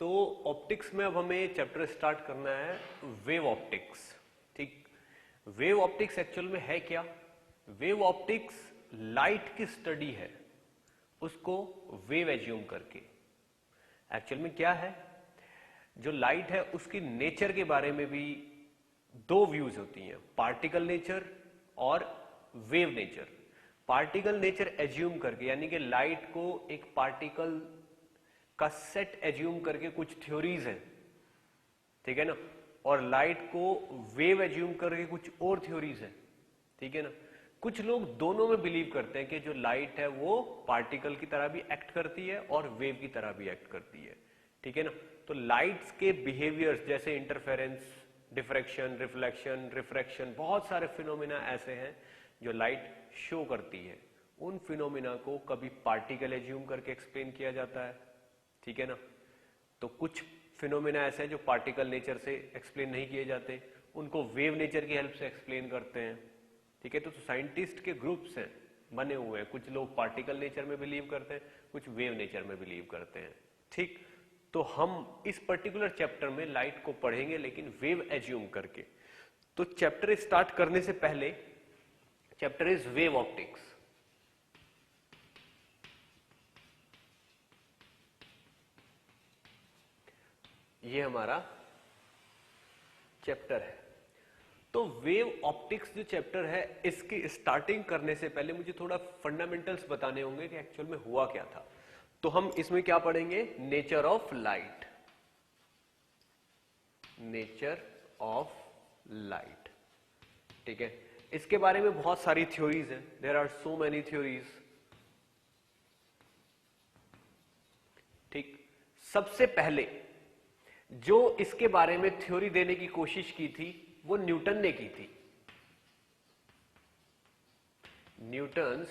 तो ऑप्टिक्स में अब हमें चैप्टर स्टार्ट करना है वेव ऑप्टिक्स। ठीक, वेव ऑप्टिक्स एक्चुअल में है क्या? वेव ऑप्टिक्स लाइट की स्टडी है, उसको वेव एज्यूम करके। एक्चुअल में क्या है, जो लाइट है उसकी नेचर के बारे में भी दो व्यूज होती हैं, पार्टिकल नेचर और wave nature. Particle nature assume करके, यानी कि लाइट को एक पार्टिकल का सेट एज्यूम करके कुछ थ्योरीज हैं, ठीक है ना, और लाइट को वेव एज्यूम करके कुछ और थ्योरीज हैं, ठीक है ना। कुछ लोग दोनों में बिलीव करते हैं कि जो लाइट है वो पार्टिकल की तरह भी एक्ट करती है और वेव की तरह भी एक्ट करती है, ठीक है ना। तो लाइट्स के बिहेवियर्स जैसे इंटरफेरेंस, डिफ्रैक्शन, रिफ्लेक्शन, रिफ्रैक्शन, बहुत सारे फिनोमिना ऐसे हैं जो लाइट शो करती है। उन फिनोमिना को कभी पार्टिकल एज्यूम करके एक्सप्लेन किया जाता है, ठीक है ना। तो कुछ फिनोमिना ऐसे हैं जो पार्टिकल नेचर से एक्सप्लेन नहीं किए जाते, उनको वेव नेचर की हेल्प से एक्सप्लेन करते हैं, ठीक है। तो साइंटिस्ट के ग्रुप्स हैं, बने हुए हैं, कुछ लोग पार्टिकल नेचर में बिलीव करते हैं, कुछ वेव नेचर में बिलीव करते हैं, ठीक। तो हम इस पर्टिकुलर चैप्टर में लाइट को पढ़ेंगे लेकिन वेव एज्यूम करके। तो चैप्टर स्टार्ट करने से पहले, चैप्टर इज वेव ऑप्टिक्स। ये हमारा चैप्टर है। तो वेव ऑप्टिक्स जो चैप्टर है, इसकी स्टार्टिंग करने से पहले मुझे थोड़ा फंडामेंटल्स बताने होंगे कि एक्चुअल में हुआ क्या था। तो हम इसमें क्या पढ़ेंगे? Nature of light, nature of light, ठीक है। इसके बारे में बहुत सारी थ्योरीज हैं, there are so many theories, ठीक। सबसे पहले जो इसके बारे में थ्योरी देने की कोशिश की थी वो न्यूटन ने की थी। न्यूटन्स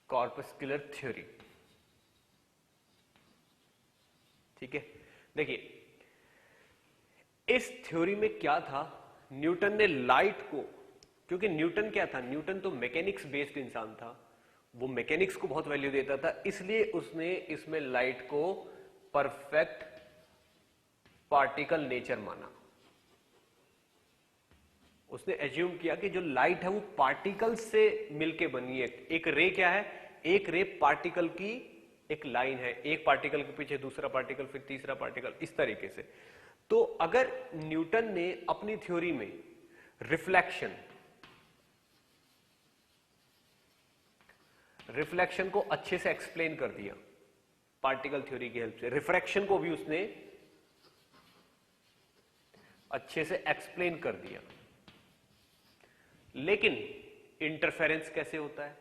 कॉर्पस्कुलर थ्योरी, ठीक है। देखिए इस थ्योरी में क्या था, न्यूटन ने लाइट को, क्योंकि न्यूटन क्या था, न्यूटन तो मैकेनिक्स बेस्ड इंसान था, वो मैकेनिक्स को बहुत वैल्यू देता था, इसलिए उसने इसमें लाइट को परफेक्ट पार्टिकल नेचर माना। उसने एज्यूम किया कि जो लाइट है वो पार्टिकल से मिलके बनी है। एक रे क्या है? एक रे पार्टिकल की एक लाइन है, एक पार्टिकल के पीछे दूसरा पार्टिकल, फिर तीसरा पार्टिकल, इस तरीके से। तो अगर न्यूटन ने अपनी थ्योरी में रिफ्लेक्शन को अच्छे से एक्सप्लेन कर दिया पार्टिकल थ्योरी की हेल्प से, रिफ्रैक्शन को भी उसने अच्छे से एक्सप्लेन कर दिया, लेकिन इंटरफेरेंस कैसे होता है?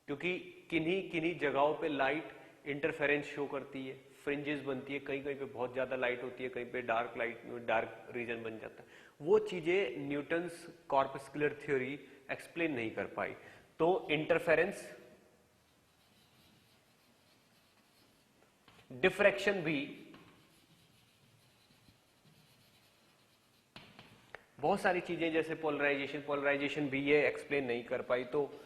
क्योंकि किन्हीं किन्हीं जगहों पे लाइट इंटरफेरेंस शो करती है, फ्रिंजेस बनती है, कहीं कहीं पे बहुत ज्यादा लाइट होती है, कहीं पे डार्क लाइट, डार्क रीजन बन जाता है। वो चीजें न्यूटन्स कॉर्पस्कुलर थ्योरी एक्सप्लेन नहीं कर पाई। तो इंटरफेरेंस, डिफ्रैक्शन भी, बहुत सारी चीजें जैसे पोलराइजेशन भी ये एक्सप्लेन नहीं कर पाई। तो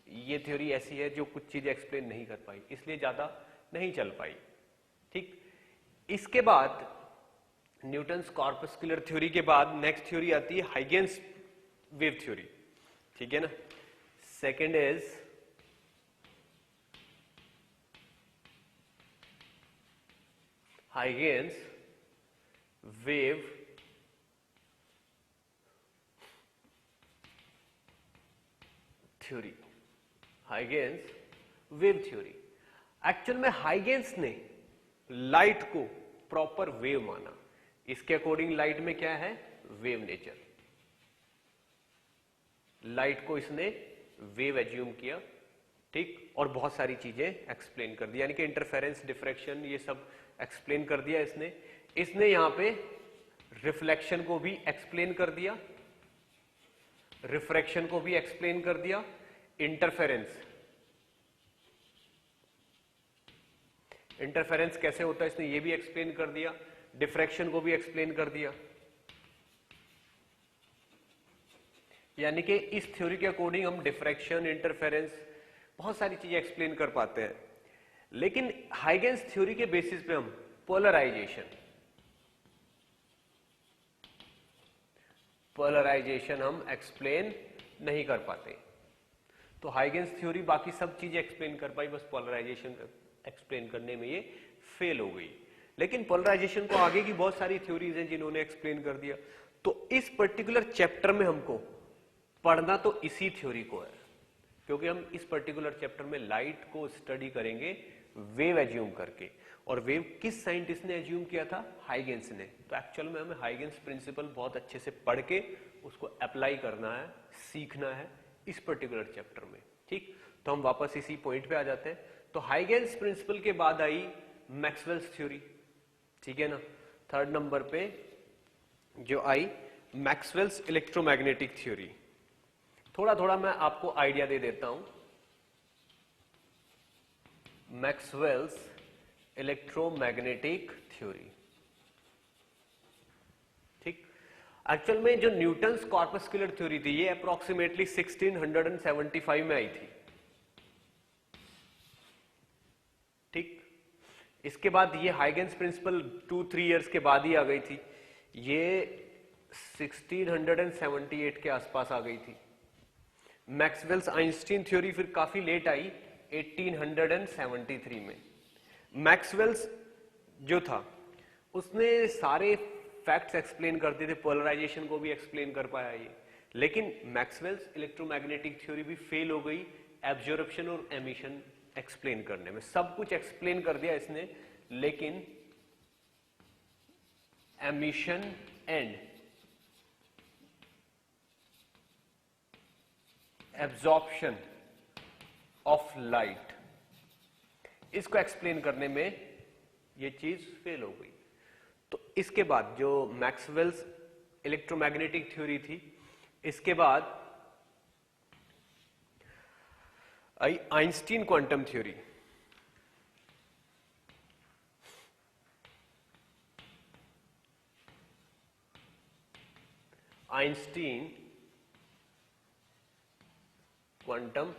ये थ्योरी ऐसी है जो कुछ चीजें एक्सप्लेन नहीं कर पाई, इसलिए ज्यादा नहीं चल पाई, ठीक। इसके बाद न्यूटन्स कॉर्पस्कुलर थ्योरी के बाद नेक्स्ट थ्योरी आती है हाइगेन्स वेव थ्योरी, ठीक है ना। Second is Huygens wave theory, Huygens wave theory. Actual में हाइगेन्स ने लाइट को प्रॉपर वेव माना। इसके अकॉर्डिंग लाइट में क्या है? Wave nature. लाइट को इसने वेव एज्यूम किया, ठीक, और बहुत सारी चीजें एक्सप्लेन कर दी, यानी कि इंटरफेरेंस, डिफ्रैक्शन, ये सब एक्सप्लेन कर दिया इसने। इसने यहां पे रिफ्लेक्शन को भी एक्सप्लेन कर दिया, रिफ्रैक्शन को भी एक्सप्लेन कर दिया, इंटरफेरेंस कैसे होता है इसने ये भी एक्सप्लेन कर दिया, डिफ्रैक्शन को भी एक्सप्लेन कर दिया। यानी कि इस थ्योरी के अकॉर्डिंग हम डिफ्रैक्शन, इंटरफेरेंस बहुत सारी चीजें एक्सप्लेन कर पाते हैं, लेकिन हाइगेंस थ्योरी के बेसिस पे हम पोलराइजेशन हम एक्सप्लेन नहीं कर पाते। तो हाइगेंस थ्योरी बाकी सब चीजें एक्सप्लेन कर पाई, बस पोलराइजेशन एक्सप्लेन करने में ये फेल हो गई। लेकिन पोलराइजेशन को आगे की बहुत सारी थ्योरीज हैं जिन्होंने एक्सप्लेन कर दिया। तो इस पर्टिकुलर चैप्टर में हमको पढ़ना तो इसी थ्योरी को है, क्योंकि हम इस पर्टिकुलर चैप्टर में लाइट को स्टडी करेंगे वेव एज्यूम करके। और वेव किस साइंटिस्ट ने एज्यूम किया था? हाइगेंस ने। तो एक्चुअल में हमें हाइगेंस प्रिंसिपल बहुत अच्छे से पढ़ के उसको अप्लाई करना है, सीखना है इस पर्टिकुलर चैप्टर में। ठीक, तो हम वापस इसी पॉइंट पे आ जाते हैं। तो हाइगेंस प्रिंसिपल के बाद आई मैक्सवेल्स थ्योरी, ठीक है ना। थर्ड नंबर पे जो आई मैक्सवेल्स इलेक्ट्रोमैग्नेटिक थ्योरी। थोड़ा थोड़ा मैं आपको आइडिया दे देता हूं। मैक्सवेल्स इलेक्ट्रोमैग्नेटिक थ्योरी, ठीक। एक्चुअल में जो न्यूटन्स कॉर्पस्कुलर थ्योरी थी ये अप्रोक्सीमेटली 1675 में आई थी, ठीक। इसके बाद ये हाइगेंस प्रिंसिपल 2-3 इयर्स के बाद ही आ गई थी, ये 1678 के आसपास आ गई थी। मैक्सवेल्स आइंस्टीन थ्योरी फिर काफी लेट आई, 1873 में। मैक्सवेल्स जो था उसने सारे फैक्ट्स एक्सप्लेन कर दिए थे, पोलराइजेशन को भी एक्सप्लेन कर पाया ये। लेकिन मैक्सवेल्स इलेक्ट्रोमैग्नेटिक थ्योरी भी फेल हो गई एब्जॉर्प्शन और एमिशन एक्सप्लेन करने में। सब कुछ एक्सप्लेन कर दिया इसने, लेकिन emission and absorption of light, इसको एक्सप्लेन करने में ये चीज फेल हो गई। तो इसके बाद जो मैक्सवेल्स इलेक्ट्रोमैग्नेटिक थ्योरी थी, इसके बाद आई Einstein quantum theory. Einstein quantum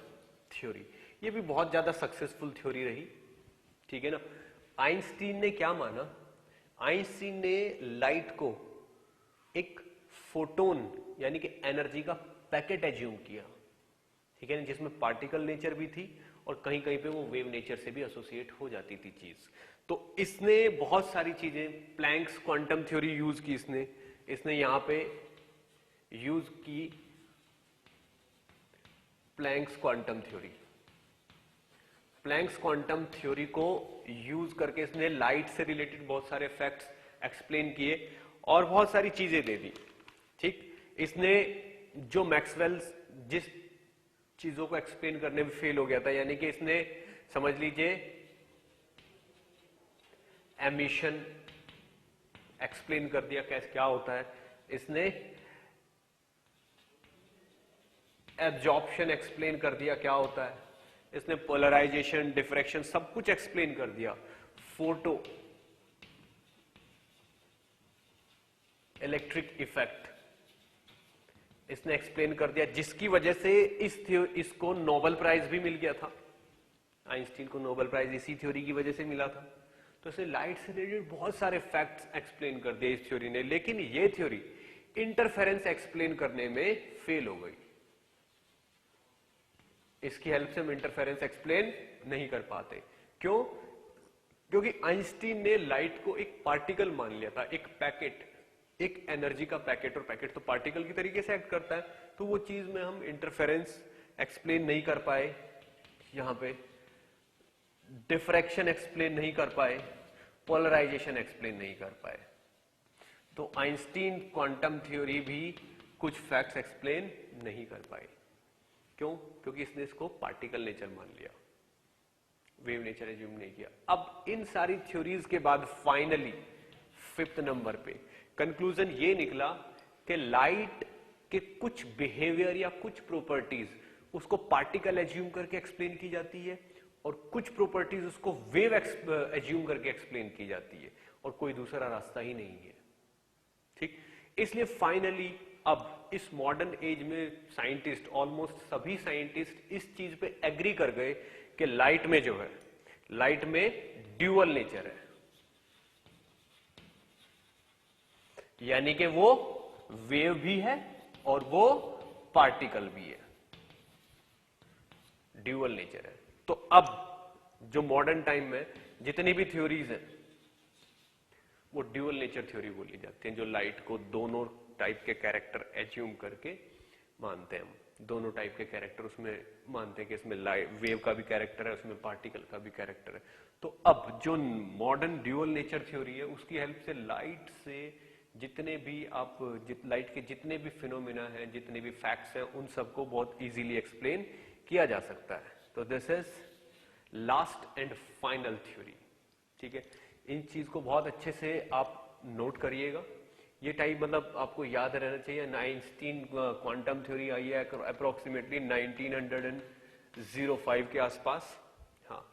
theory ये भी बहुत ज्यादा सक्सेसफुल थ्योरी रही, ठीक है ना। आइंस्टीन ने क्या माना? आइंस्टीन ने लाइट को एक फोटोन यानी कि एनर्जी का पैकेट एज्यूम किया, ठीक है ना, जिसमें पार्टिकल नेचर भी थी और कहीं कहीं पे वो वेव नेचर से भी एसोसिएट हो जाती थी चीज। तो इसने बहुत सारी चीजें, प्लैंक्स क्वांटम थ्योरी यूज की इसने यहां पे यूज की Planck's quantum theory. Planck's quantum theory को यूज करके इसने लाइट से रिलेटेड बहुत सारे फैक्ट्स एक्सप्लेन किए और बहुत सारी चीजें दे दी, ठीक। इसने जो मैक्सवेल्स जिस चीजों को एक्सप्लेन करने में फेल हो गया था, यानी कि इसने समझ लीजिए एमिशन एक्सप्लेन कर दिया कैसे क्या होता है, इसने एब्जॉर्प्शन एक्सप्लेन कर दिया क्या होता है, इसने पोलराइजेशन, डिफ्रैक्शन सब कुछ एक्सप्लेन कर दिया। फोटो इलेक्ट्रिक इफेक्ट इसने एक्सप्लेन कर दिया, जिसकी वजह से इसको नोबेल प्राइज भी मिल गया था। आइंस्टीन को नोबेल प्राइज इसी थ्योरी की वजह से मिला था। तो इसने लाइट से रिलेटेड बहुत सारे फैक्ट्स एक्सप्लेन कर दिए इस थ्योरी ने, लेकिन ये थ्योरी इंटरफेरेंस एक्सप्लेन करने में फेल हो गई। इसकी हेल्प से हम इंटरफेरेंस एक्सप्लेन नहीं कर पाते। क्यों? क्योंकि आइंस्टीन ने लाइट को एक पार्टिकल मान लिया था, एक पैकेट, एक एनर्जी का पैकेट, और पैकेट तो पार्टिकल की तरीके से एक्ट करता है। तो वो चीज में हम इंटरफेरेंस एक्सप्लेन नहीं कर पाए, यहां पे डिफ्रैक्शन एक्सप्लेन नहीं कर पाए, पोलराइजेशन एक्सप्लेन नहीं कर पाए। तो आइंस्टीन क्वांटम थ्योरी भी कुछ फैक्ट्स एक्सप्लेन नहीं कर पाए। क्यों? क्योंकि इसने इसको पार्टिकल नेचर मान लिया, वेव नेचर एज्यूम नहीं किया। अब इन सारी थ्योरीज के बाद फाइनली 5th नंबर पे कंक्लूजन ये निकला कि लाइट के कुछ बिहेवियर या कुछ प्रॉपर्टीज उसको पार्टिकल एज्यूम करके एक्सप्लेन की जाती है और कुछ प्रॉपर्टीज उसको वेव एज्यूम करके एक्सप्लेन की जाती है, और कोई दूसरा रास्ता ही नहीं है, ठीक। इसलिए फाइनली अब इस मॉडर्न एज में साइंटिस्ट, ऑलमोस्ट सभी साइंटिस्ट इस चीज पे एग्री कर गए कि लाइट में जो है, लाइट में ड्यूअल नेचर है, यानी कि वो वेव भी है और वो पार्टिकल भी है, ड्यूअल नेचर है। तो अब जो मॉडर्न टाइम में जितनी भी थ्योरीज हैं वो ड्यूअल नेचर थ्योरी बोली जाती है, जो लाइट को दोनों टाइप के कैरेक्टर एज्यूम करके मानते हैं। हम दोनों टाइप के कैरेक्टर उसमें मानते हैं कि इसमें लाइट वेव का भी कैरेक्टर है, उसमें पार्टिकल का भी कैरेक्टर है। तो अब जो मॉडर्न ड्यूअल नेचर थ्योरी है उसकी हेल्प से लाइट से जितने भी आप लाइट के जितने भी फिनोमिना हैं, जितने भी फैक्ट्स हैं, उन सबको बहुत इजीली एक्सप्लेन किया जा सकता है। तो this is last and final theory. ठीक है, इन चीज को बहुत अच्छे से आप नोट करिएगा। ये टाइप मतलब आपको याद रहना चाहिए। आइंस्टीन क्वांटम थ्योरी आई है अप्रोक्सीमेटली 1905 के आसपास। हाँ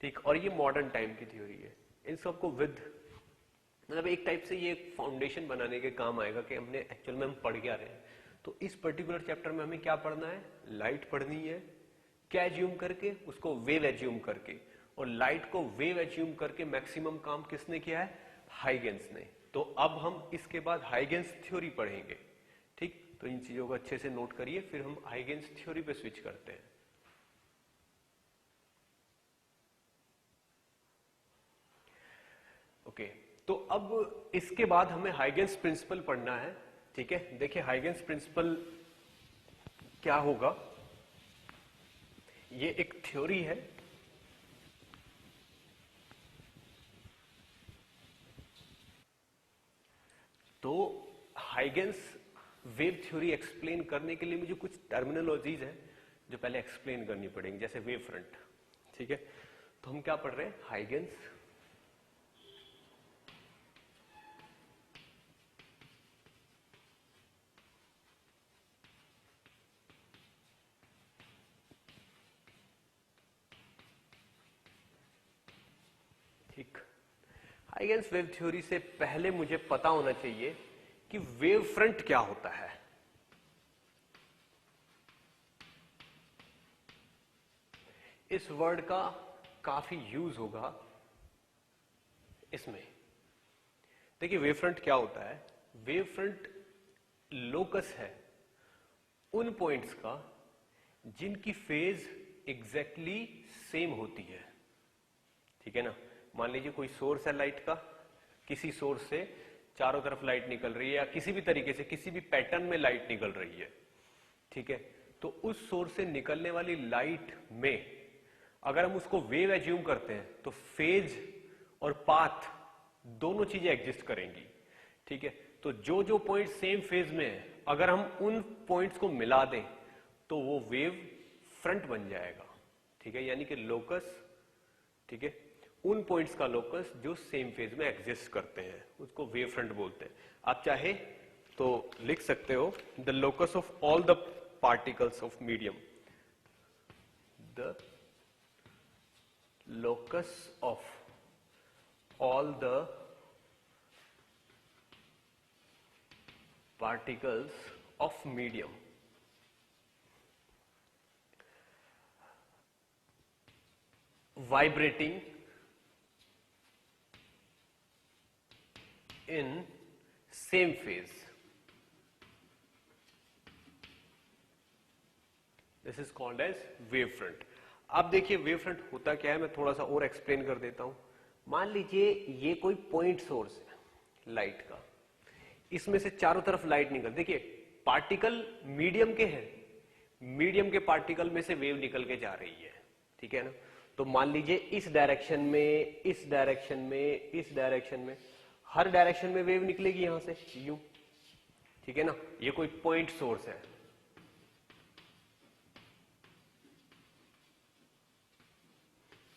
ठीक, और ये मॉडर्न टाइम की थ्योरी है। इन सबको विद मतलब एक टाइप से ये फाउंडेशन बनाने के काम आएगा कि हमने एक्चुअल में हम पढ़ क्या रहे हैं। तो इस पर्टिकुलर चैप्टर में हमें क्या पढ़ना है, लाइट पढ़नी है। क्या एज्यूम करके, उसको वेव एज्यूम करके, और लाइट को वेव एज्यूम करके मैक्सिमम काम किसने किया है, हाइगेंस ने। तो अब हम इसके बाद हाइगेंस थ्योरी पढ़ेंगे। ठीक, तो इन चीजों को अच्छे से नोट करिए, फिर हम हाइगेंस थ्योरी पे स्विच करते हैं। ओके, तो अब इसके बाद हमें हाइगेंस प्रिंसिपल पढ़ना है। ठीक है, देखिए हाइगेंस प्रिंसिपल क्या होगा। ये एक थ्योरी है तो हाइगेंस वेव थ्योरी एक्सप्लेन करने के लिए मुझे कुछ टर्मिनोलॉजीज है जो पहले एक्सप्लेन करनी पड़ेंगी, जैसे वेव फ्रंट। ठीक है, तो हम क्या पढ़ रहे हैं, हाइगेंस ठीक, हाइगेंस वेव थ्योरी से पहले मुझे पता होना चाहिए कि वेव फ्रंट क्या होता है। इस वर्ड का काफी यूज होगा इसमें। देखिए वेव फ्रंट क्या होता है, वेव फ्रंट लोकस है उन पॉइंट्स का जिनकी फेज एग्जैक्टली सेम होती है। ठीक है ना, मान लीजिए कोई सोर्स है लाइट का, किसी सोर्स से चारों तरफ लाइट निकल रही है, या किसी भी तरीके से किसी भी पैटर्न में लाइट निकल रही है। ठीक है, तो उस सोर्स से निकलने वाली लाइट में अगर हम उसको वेव एज्यूम करते हैं तो फेज और पाथ दोनों चीजें एग्जिस्ट करेंगी। ठीक है, तो जो जो पॉइंट सेम फेज में है अगर हम उन पॉइंट्स को मिला दें तो वो वेव फ्रंट बन जाएगा। ठीक है, यानी कि लोकस, ठीक है, उन पॉइंट्स का लोकस जो सेम फेज में एग्जिस्ट करते हैं उसको वेव फ्रंट बोलते हैं। आप चाहे तो लिख सकते हो the locus of all the particles of medium, the locus of all the particles of medium vibrating in same phase. This is called as wave front. अब देखिए वेव फ्रंट होता क्या है, मैं थोड़ा सा और एक्सप्लेन कर देता हूं। मान लीजिए ये कोई पॉइंट सोर्स है लाइट का, इसमें से चारों तरफ लाइट निकल, देखिए पार्टिकल मीडियम के हैं, मीडियम के पार्टिकल में से वेव निकल के जा रही है। ठीक है ना, तो मान लीजिए इस डायरेक्शन में, इस डायरेक्शन में, इस डायरेक्शन में, हर डायरेक्शन में वेव निकलेगी यहां से यूं। ठीक है ना, ये कोई पॉइंट सोर्स है।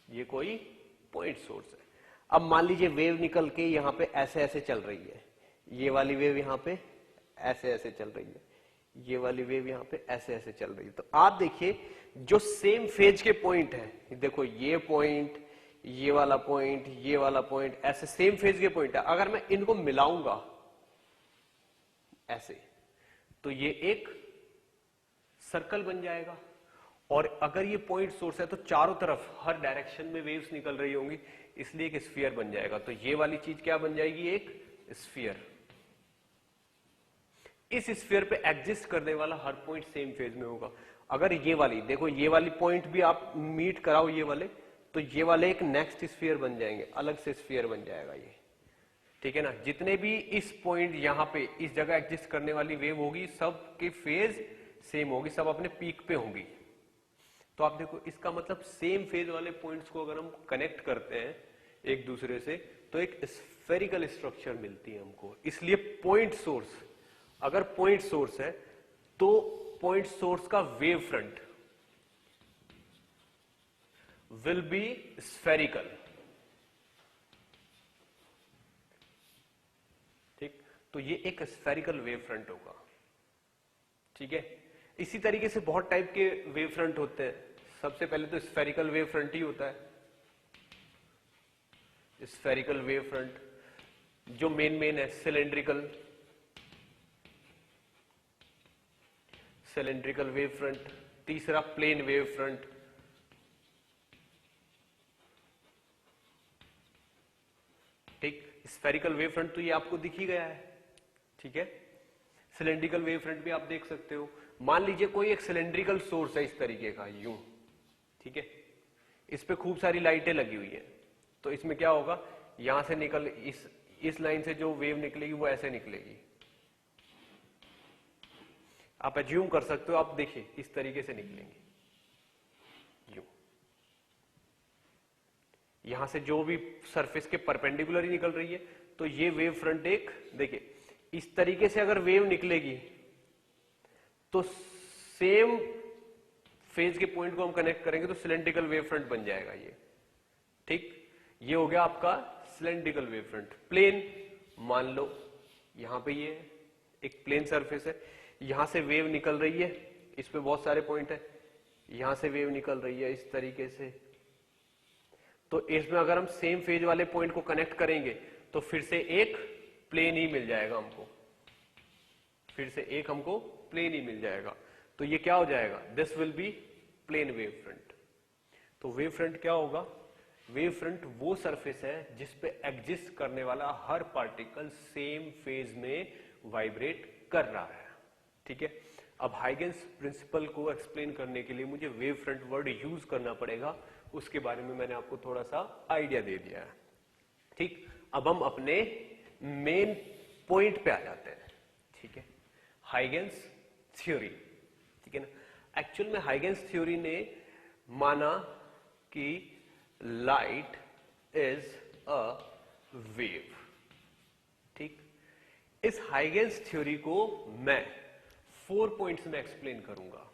ये कोई पॉइंट सोर्स है। अब मान लीजिए वेव निकल के यहां पे ऐसे ऐसे चल रही है, ये वाली वेव यहां पे ऐसे ऐसे चल रही है, ये वाली वेव यहां पे ऐसे ऐसे चल रही है। तो आप देखिए जो सेम फेज के पॉइंट है, देखो ये पॉइंट, ये वाला पॉइंट, ये वाला पॉइंट, ऐसे सेम फेज के पॉइंट है। अगर मैं इनको मिलाऊंगा ऐसे, तो ये एक सर्कल बन जाएगा। और अगर ये पॉइंट सोर्स है तो चारों तरफ हर डायरेक्शन में वेव्स निकल रही होंगी, इसलिए एक स्फीयर बन जाएगा। तो ये वाली चीज क्या बन जाएगी, एक स्फीयर। इस स्फीयर पे एग्जिस्ट करने वाला हर पॉइंट सेम फेज में होगा। अगर ये वाली देखो, ये वाली पॉइंट भी आप मीट कराओ ये वाले, तो ये वाले एक नेक्स्ट स्फीयर बन जाएंगे, अलग से स्फीयर बन जाएगा ये, ठीक है ना। जितने भी इस पॉइंट यहां पे इस जगह एग्जिस्ट करने वाली वेव होगी, सब की फेज सेम होगी, सब अपने पीक पे होंगी। तो आप देखो, इसका मतलब सेम फेज वाले पॉइंट्स को अगर हम कनेक्ट करते हैं एक दूसरे से, तो एक स्फेरिकल स्ट्रक्चर मिलती है हमको। इसलिए पॉइंट सोर्स, अगर पॉइंट सोर्स है तो पॉइंट सोर्स का wave front will be spherical, ठीक। तो ये एक स्फेरिकल वेव फ्रंट होगा, ठीक है। इसी तरीके से बहुत टाइप के वेव फ्रंट होते हैं। सबसे पहले तो स्फेरिकल वेव फ्रंट ही होता है। स्फेरिकल वेव फ्रंट जो मेन है, सिलेंड्रिकल वेव फ्रंट। तीसरा प्लेन वेव फ्रंट, ठीक। स्फेरिकल वेव फ्रंट तो ये आपको दिख ही गया है, ठीक है। सिलेंड्रिकल वेव फ्रंट भी आप देख सकते हो। मान लीजिए कोई एक सिलेंड्रिकल सोर्स है इस तरीके का, यूं, ठीक है। इस पे खूब सारी लाइटें लगी हुई है, तो इसमें क्या होगा, यहां से निकल इस लाइन से जो वेव निकलेगी वो ऐसे निकलेगी। आप एज्यूम कर सकते हो, आप देखिए इस तरीके से निकलेंगे यूं। यहां से जो भी सरफेस के परपेंडिकुलर ही निकल रही है, तो ये वेव फ्रंट एक, देखिए इस तरीके से अगर वेव निकलेगी तो सेम फेज के पॉइंट को हम कनेक्ट करेंगे तो सिलेंड्रिकल वेव फ्रंट बन जाएगा ये, ठीक। ये हो गया आपका सिलेंड्रिकल वेव फ्रंट। प्लेन, मान लो यहां पे ये एक प्लेन सरफेस है, यहां से वेव निकल रही है, इस पे बहुत सारे पॉइंट है, यहां से वेव निकल रही है इस तरीके से। तो इसमें अगर हम सेम फेज वाले पॉइंट को कनेक्ट करेंगे तो फिर से एक प्लेन ही मिल जाएगा हमको, फिर से एक हमको प्लेन ही मिल जाएगा। तो ये क्या हो जाएगा, this will be plane wave front. तो वेव फ्रंट क्या होगा, वेव फ्रंट वो सरफेस है जिस पे एग्जिस्ट करने वाला हर पार्टिकल सेम फेज में वाइब्रेट कर रहा है, ठीक है। अब हाइगेंस प्रिंसिपल को एक्सप्लेन करने के लिए मुझे वेव फ्रंट वर्ड यूज करना पड़ेगा, उसके बारे में मैंने आपको थोड़ा सा आइडिया दे दिया है, ठीक। अब हम अपने मेन पॉइंट पे आ जाते हैं, ठीक है। हाइगेंस थ्योरी, ठीक है ना। एक्चुअल में हाइगेंस थ्योरी ने माना कि लाइट इज अ वेव, ठीक। इस हाइगेंस थ्योरी को मैं 4 पॉइंट्स में एक्सप्लेन करूंगा,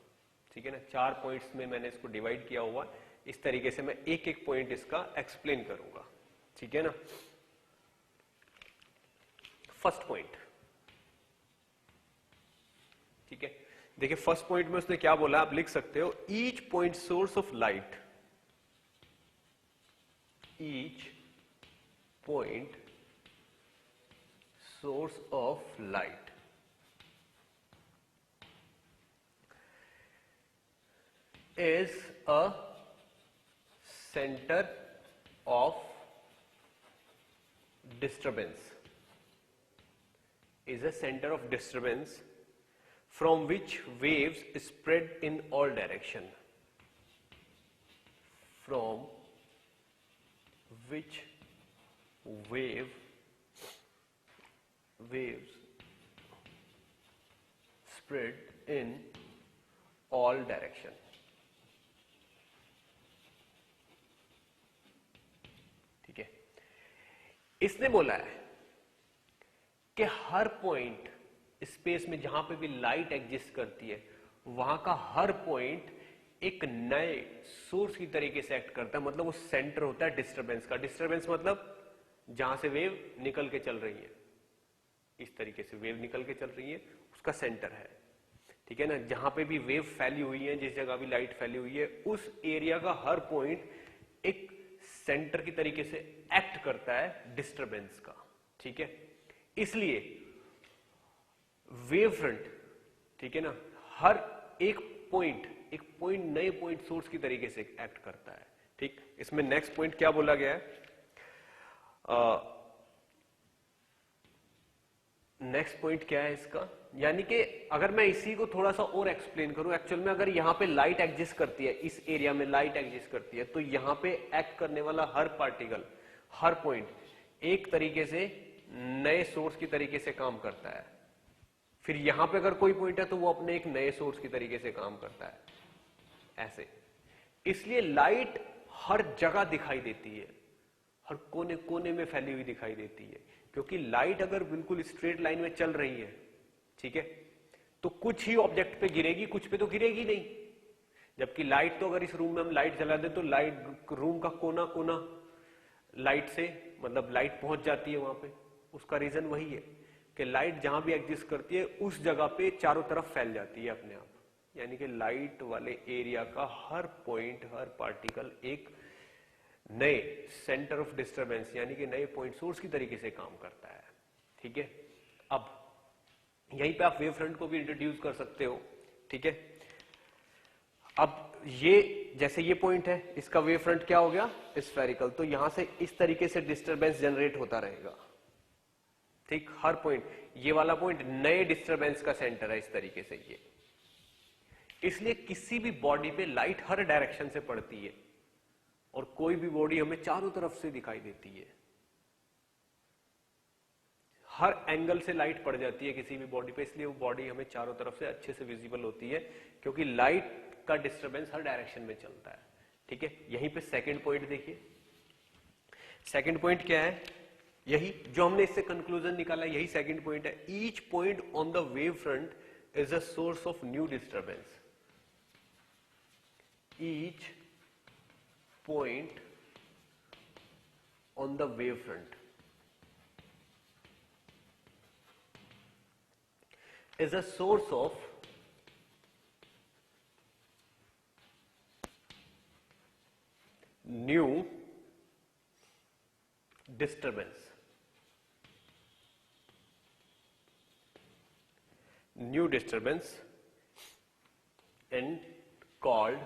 ठीक है ना। 4 पॉइंट्स में मैंने इसको डिवाइड किया हुआ, इस तरीके से मैं एक एक पॉइंट इसका एक्सप्लेन करूंगा, ठीक है ना। फर्स्ट पॉइंट, ठीक है। देखिए फर्स्ट पॉइंट में उसने क्या बोला, आप लिख सकते हो, each point source of light, each point source of light is a center of disturbance, is a center of disturbance from which waves spread in all direction, from which waves spread in all direction, ठीक है। इसने बोला है कि हर point space में जहां पे भी लाइट एग्जिस्ट करती है, वहां का हर पॉइंट एक नए सोर्स की तरीके से एक्ट करता है। मतलब वो सेंटर होता है डिस्टरबेंस का। डिस्टरबेंस मतलब जहां से वेव निकल के चल रही है, इस तरीके से वेव निकल के चल रही है, उसका सेंटर है, ठीक है ना। जहां पे भी वेव फैली हुई है, जिस जगह भी लाइट फैली हुई है, उस एरिया का हर पॉइंट एक सेंटर की तरीके से एक्ट करता है डिस्टरबेंस का, ठीक है। इसलिए वेव फ्रंट ठीक है ना। हर एक पॉइंट नए पॉइंट सोर्स की तरीके से एक्ट करता है। ठीक, इसमें नेक्स्ट पॉइंट क्या बोला गया है, नेक्स्ट पॉइंट क्या है इसका, यानी कि अगर मैं इसी को थोड़ा सा और एक्सप्लेन करूं, एक्चुअल में अगर यहां पे लाइट एग्जिस्ट करती है, इस एरिया में लाइट एग्जिस्ट करती है, तो यहां पे एक्ट करने वाला हर पार्टिकल, हर पॉइंट एक तरीके से नए सोर्स की तरीके से काम करता है। फिर यहां पे अगर कोई पॉइंट है तो वो अपने एक नए सोर्स की तरीके से काम करता है, ऐसे। इसलिए लाइट हर जगह दिखाई देती है, हर कोने कोने में फैली हुई दिखाई देती है, क्योंकि लाइट अगर बिल्कुल स्ट्रेट लाइन में चल रही है, ठीक है, तो कुछ ही ऑब्जेक्ट पे गिरेगी, कुछ पे तो गिरेगी नहीं। जबकि लाइट तो अगर इस रूम में हम लाइट जला दें तो लाइट रूम का कोना कोना लाइट से, मतलब लाइट पहुंच जाती है वहां पे। उसका रीजन वही है कि लाइट जहां भी एग्जिस्ट करती है उस जगह पे चारों तरफ फैल जाती है अपने आप। यानी कि लाइट वाले एरिया का हर पॉइंट, हर पार्टिकल एक नए सेंटर ऑफ डिस्टरबेंस यानी कि नए पॉइंट सोर्स की तरीके से काम करता है। ठीक है, अब यहीं पे आप वेव फ्रंट को भी इंट्रोड्यूस कर सकते हो। ठीक है, अब ये जैसे ये पॉइंट है, इसका वेव फ्रंट क्या हो गया, स्फेरिकल, तो यहां से इस तरीके से डिस्टरबेंस जनरेट होता रहेगा। ठीक, हर पॉइंट, ये वाला पॉइंट नए डिस्टरबेंस का सेंटर है, इस तरीके से ये। इसलिए किसी भी बॉडी पे लाइट हर डायरेक्शन से पड़ती है और कोई भी बॉडी हमें चारों तरफ से दिखाई देती है। हर एंगल से लाइट पड़ जाती है किसी भी बॉडी पे, इसलिए वो बॉडी हमें चारों तरफ से अच्छे से विजिबल होती है, क्योंकि लाइट का डिस्टरबेंस हर डायरेक्शन में चलता है। ठीक है, यहीं पे सेकंड पॉइंट देखिए। सेकंड पॉइंट क्या है, यही जो हमने इससे कंक्लूजन निकाला, यही सेकंड पॉइंट है। Each point on the wave front is a source of new disturbance. Each point on the wave front is a source of new disturbance. New disturbance and called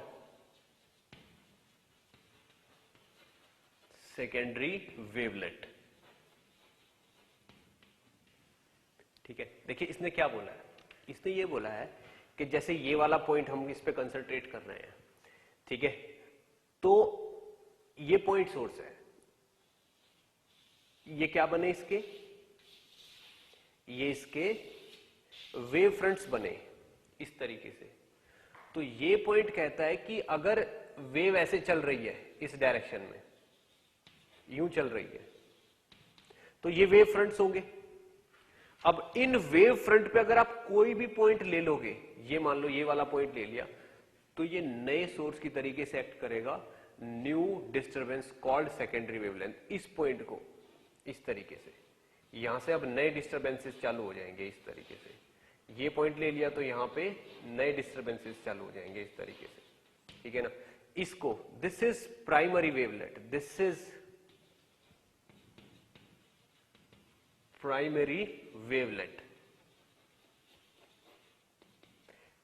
secondary wavelet. ठीक है, देखिए इसने क्या बोला है, इसने ये बोला है कि जैसे ये वाला पॉइंट हम इस पे कंसंट्रेट कर रहे हैं, ठीक है, तो ये पॉइंट सोर्स है, ये क्या बने इसके, ये इसके वेव फ्रंट्स बने इस तरीके से। तो ये पॉइंट कहता है कि अगर वेव ऐसे चल रही है इस डायरेक्शन में, यूं चल रही है, तो ये वेव फ्रंट्स होंगे। अब इन वेव फ्रंट पे अगर आप कोई भी पॉइंट ले लोगे, ये मान लो ये वाला पॉइंट ले लिया, तो ये नए सोर्स की तरीके से एक्ट करेगा, new disturbance called secondary wavelength. इस पॉइंट को इस तरीके से, यहां से अब नए डिस्टरबेंसेस चालू हो जाएंगे इस तरीके से। ये पॉइंट ले लिया तो यहां पे नए डिस्टरबेंसेस चालू हो जाएंगे इस तरीके से, ठीक है ना। इसको, this is primary wavelet, this is primary wavelet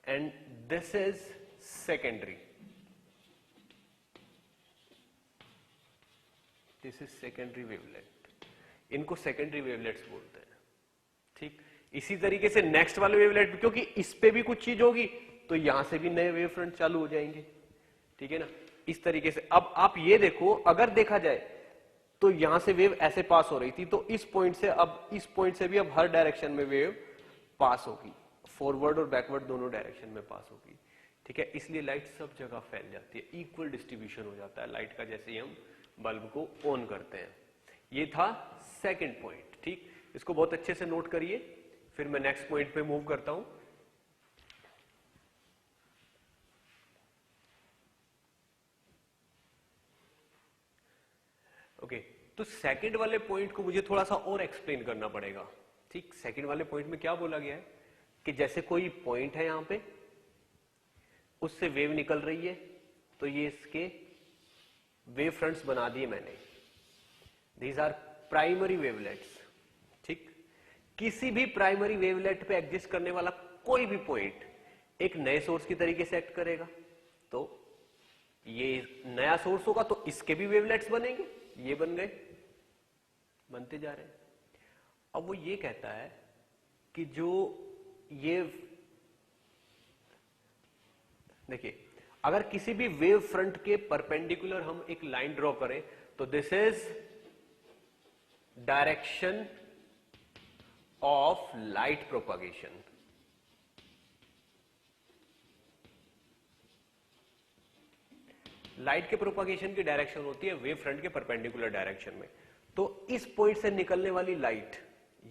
and this is secondary, this is secondary wavelet, इनको secondary wavelets बोलते हैं। ठीक, इसी तरीके से नेक्स्ट वाले वेवलेट, क्योंकि इस पे भी कुछ चीज होगी तो यहां से भी नए वेव फ्रंट चालू हो जाएंगे, ठीक है ना, इस तरीके से। अब आप ये देखो, अगर देखा जाए तो यहां से वेव ऐसे पास हो रही थी, तो इस पॉइंट से, अब इस पॉइंट से भी अब हर डायरेक्शन में वेव पास होगी, फॉरवर्ड और बैकवर्ड दोनों डायरेक्शन में पास होगी, ठीक है। इसलिए लाइट सब जगह फैल जाती है, इक्वल डिस्ट्रीब्यूशन हो जाता है लाइट का जैसे ही हम बल्ब को ऑन करते हैं। ये था सेकंड पॉइंट। ठीक, इसको बहुत अच्छे से नोट करिए, फिर मैं नेक्स्ट पॉइंट पे मूव करता हूं। ओके, तो सेकंड वाले पॉइंट को मुझे थोड़ा सा और एक्सप्लेन करना पड़ेगा। ठीक, सेकंड वाले पॉइंट में क्या बोला गया है कि जैसे कोई पॉइंट है यहां पे, उससे वेव निकल रही है, तो ये इसके वेव फ्रंट्स बना दिए मैंने, दीज आर प्राइमरी वेवलेट्स। ठीक, किसी भी प्राइमरी वेवलेट पे एग्जिस्ट करने वाला कोई भी पॉइंट एक नए सोर्स की तरीके से एक्ट करेगा, तो ये नया सोर्स होगा तो इसके भी वेवलेट्स बनेंगे, ये बन गए, बनते जा रहे हैं। अब वो ये कहता है कि जो ये देखिए, अगर किसी भी वेव फ्रंट के परपेंडिकुलर हम एक लाइन ड्रॉ करें तो this is direction of light propagation. Light के प्रोपागेशन की डायरेक्शन होती है वेव फ्रंट के परपेंडिकुलर डायरेक्शन में। तो इस पॉइंट से निकलने वाली लाइट,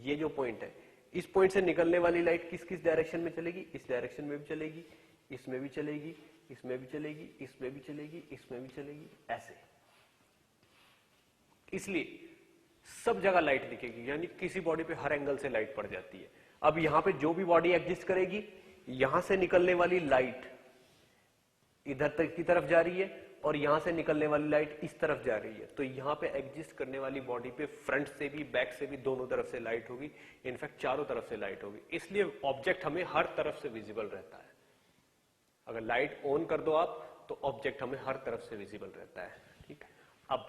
ये जो पॉइंट है, इस पॉइंट से निकलने वाली लाइट किस किस डायरेक्शन में चलेगी? इस डायरेक्शन में भी चलेगी, इसमें भी चलेगी, इसमें भी चलेगी, इसमें भी चलेगी, इसमें भी चलेगी, ऐसे। इसलिए सब जगह लाइट दिखेगी, यानी किसी बॉडी पे हर एंगल से लाइट पड़ जाती है। अब यहां पे जो भी बॉडी एग्जिस्ट करेगी, यहां से निकलने वाली लाइट इधर तक की तरफ जा रही है और यहां से निकलने वाली लाइट इस तरफ जा रही है। तो यहां पे एग्जिस्ट करने वाली बॉडी पे फ्रंट से भी बैक से भी दोनों तरफ से लाइट होगी, इनफैक्ट चारों तरफ से लाइट होगी। इसलिए ऑब्जेक्ट हमें हर तरफ से विजिबल रहता है। अगर लाइट ऑन कर दो आप तो ऑब्जेक्ट हमें हर तरफ से विजिबल रहता है। ठीक, अब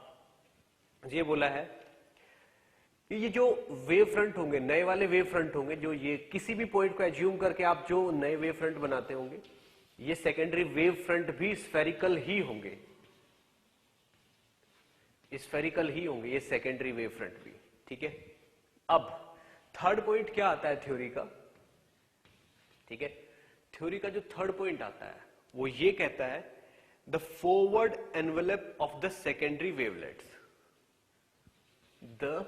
ये बोला है कि ये जो वेव फ्रंट होंगे, नए वाले वेव फ्रंट होंगे, जो ये किसी भी पॉइंट को एज्यूम करके आप जो नए वेव फ्रंट बनाते होंगे, ये सेकेंडरी वेव फ्रंट भी स्फेरिकल ही होंगे, स्फेरिकल ही होंगे ये सेकेंडरी वेव फ्रंट भी। ठीक है, अब थर्ड पॉइंट क्या आता है थ्योरी का? ठीक है, थ्योरी का जो थर्ड पॉइंट आता है वो ये कहता है the forward envelope of the secondary wavelets, the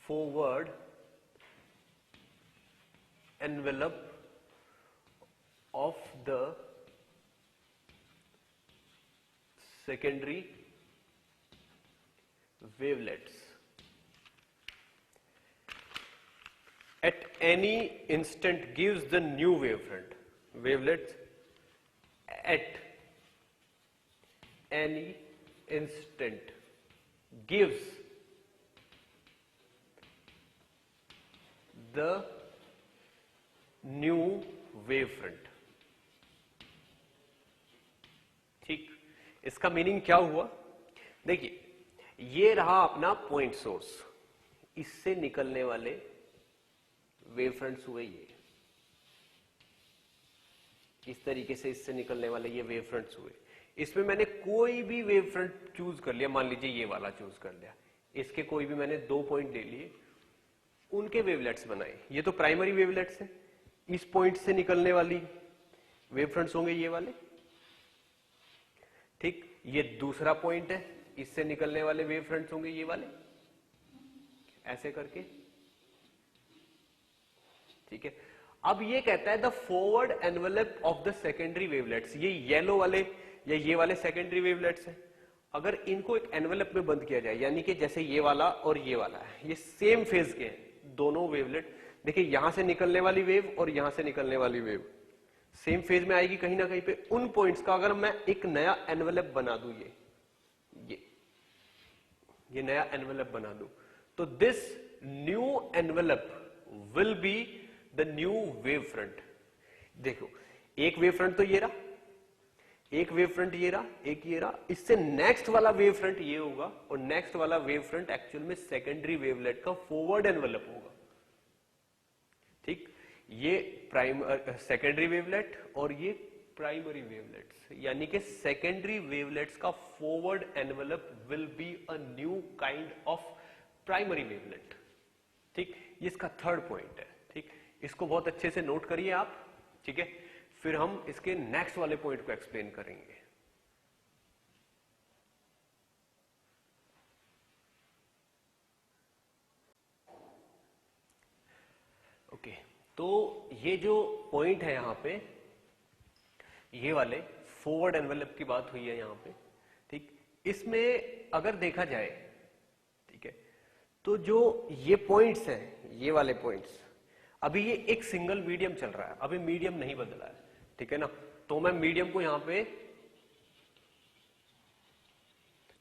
forward envelope of the secondary wavelets at any instant gives the new wavefront. Wavelets at any instant gives the new wavefront. ठीक, इसका meaning क्या हुआ? देखिए, ये रहा अपना पॉइंट सोर्स, इससे निकलने वाले वेव फ्रंट्स हुए ये, इस तरीके से इससे निकलने वाले ये वेव फ्रंट्स हुए। इसमें मैंने कोई भी वेव फ्रंट चूज कर लिया, मान लीजिए ये वाला चूज कर लिया, इसके कोई भी मैंने 2 पॉइंट ले लिए, उनके वेवलेट्स बनाए। ये तो प्राइमरी वेवलेट्स है, इस पॉइंट से निकलने वाली वेव फ्रंट्स होंगे ये वाले। ठीक, ये दूसरा पॉइंट है, इससे निकलने वाले वेव फ्रंट्स होंगे ये वाले, ऐसे करके। ठीक है, अब ये कहता है the forward envelope of the secondary wavelets, ये येलो वाले या ये वाले सेकेंडरी वेवलेट्स हैं, अगर इनको एक एनवेलप में बंद किया जाए, यानी कि जैसे ये वाला और ये वाला है, ये सेम फेज के हैं दोनों वेवलेट। देखिए, यहां से निकलने वाली वेव और यहां से निकलने वाली वेव सेम फेज में आएगी कहीं ना कहीं पे। उन पॉइंट्स का अगर मैं एक नया एनवेलप बना दूं, ये नया एनवेलप बना दूं, तो this new envelope will be the new wave front. देखो, एक वेव फ्रंट तो ये रहा, एक वेव फ्रंट ये रहा, एक ये रहा, इससे नेक्स्ट वाला वेव फ्रंट ये होगा, और नेक्स्ट वाला वेव फ्रंट एक्चुअल में सेकेंडरी वेवलेट का फॉरवर्ड एनवेलप होगा। ठीक, ये सेकेंडरी वेवलेट और ये प्राइमरी वेवलेट्स, यानी कि सेकेंडरी वेवलेट्स का forward envelope will be a new kind of primary wavelet. ठीक, ये इसका थर्ड पॉइंट है। ठीक, इसको बहुत अच्छे से नोट करिए आप। ठीक है, फिर हम इसके नेक्स्ट वाले पॉइंट को एक्सप्लेन करेंगे। ओके, तो ये जो पॉइंट है यहां पे, ये वाले फॉरवर्ड एनवेलप की बात हुई है यहां पे। ठीक, इसमें अगर देखा जाए, ठीक है, तो जो ये पॉइंट्स हैं, ये वाले पॉइंट्स, अभी ये एक सिंगल मीडियम चल रहा है, अभी मीडियम नहीं बदला है। ठीक है ना, तो मैं मीडियम को यहां पे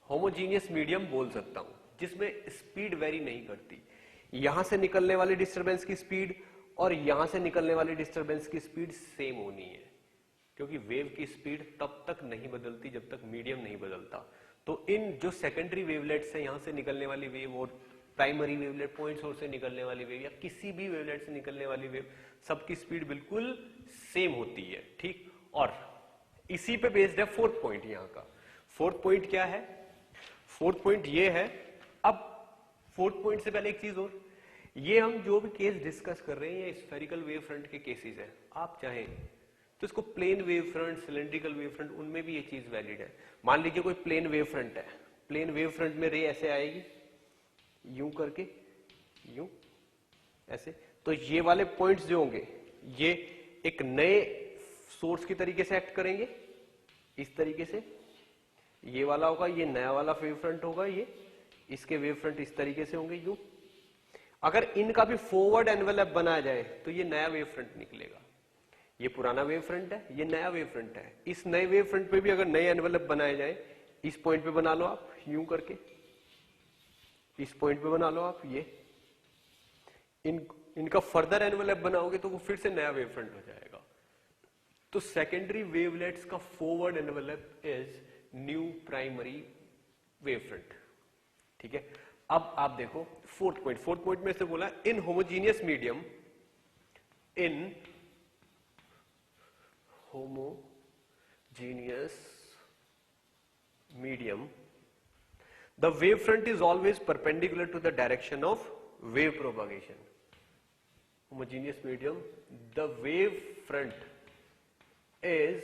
होमोजीनियस मीडियम बोल सकता हूं, जिसमें स्पीड वेरी नहीं करती। यहां से निकलने वाली डिस्टरबेंस की स्पीड और यहां से निकलने वाली डिस्टरबेंस की स्पीड सेम होनी है, क्योंकि वेव की स्पीड तब तक नहीं बदलती जब तक मीडियम नहीं बदलता। तो इन जो सेकेंडरी वेवलेट्स है, यहां से निकलने वाली वेव और प्राइमरी वेवलेट, पॉइंट सोर्स से निकलने वाली वेव या किसी भी वेवलेट से निकलने वाली वेव, सबकी स्पीड बिल्कुल सेम होती है, ठीक। और इसी पे बेस्ड है फोर्थ पॉइंट। यहां का फोर्थ पॉइंट क्या है? फोर्थ पॉइंट ये है। अब फोर्थ पॉइंट से पहले एक चीज और, ये हम जो भी केस डिस्कस कर रहे हैं ये स्फेरिकल वेव फ्रंट के केसेस है। आप चाहें तो इसको plane wave front, cylindrical wave front, उनमें भी ये चीज वैलिड है। मान लीजिए कोई प्लेन वेव फ्रंट है, प्लेन वेव फ्रंट में रे ऐसे आएगी, यूं करके, यूं, ऐसे। तो ये वाले पॉइंट्स जो होंगे ये एक नए सोर्स की तरीके से एक्ट करेंगे, इस तरीके से। ये वाला होगा, ये नया वाला वेव फ्रंट होगा, ये इसके वेव फ्रंट इस तरीके से होंगे, यूं। अगर इनका भी फॉरवर्ड एनवेलप बनाया जाए तो ये नया वेव फ्रंट निकलेगा। ये पुराना वेव फ्रंट है, ये नया वेव फ्रंट है। इस नए वेव फ्रंट पे भी अगर नए एनवेलप बनाए जाए, इस पॉइंट पे बना लो आप यूं करके, इस पॉइंट पे बना लो आप, ये इनका फर्दर एनवेलप बनाओगे तो वो फिर से नया वेव फ्रंट हो जाएगा। तो सेकेंडरी वेवलेट्स का forward envelope is new primary wave front, ठीक है। अब आप देखो फोर्थ पॉइंट। फोर्थ पॉइंट में से बोला in homogeneous medium, in homogeneous medium, the wave front is always perpendicular to the direction of wave propagation. Homogeneous medium, the wave front is